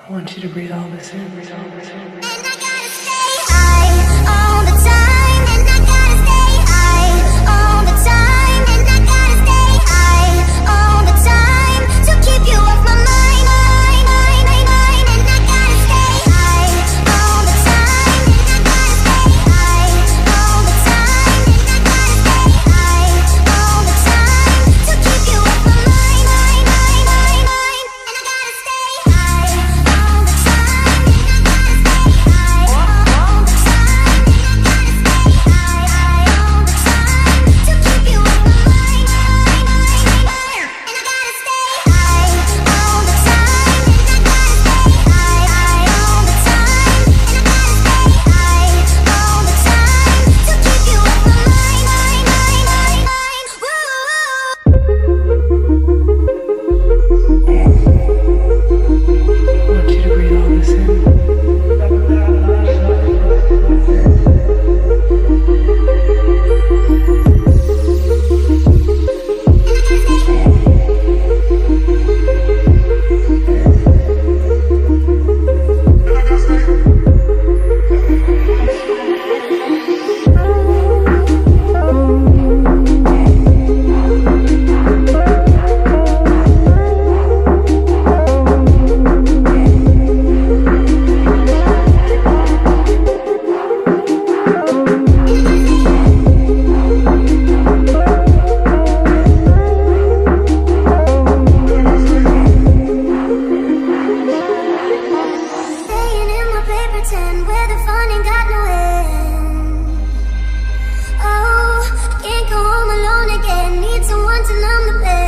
I want you to breathe all this in, breathe all this in. And I gotta stay high all the time. And I gotta stay high all the time. And I gotta stay high all the time to keep you off my mind. And I gotta stay high all the time. And I gotta stay high all the time. And I gotta stay high all the time to keep you off my mind. And I gotta stay high all the time. And I gotta stay high all the time. And I gotta stay high all the time to keep you off my mind. And I gotta stay high all the time. And I gotta stay high all the time. And I gotta stay high all the time to keep you off my I want you to breathe all this in. Staying in my paper tent where the fun ain't got no end. Oh, can't go home alone again. Need someone to numb the pain.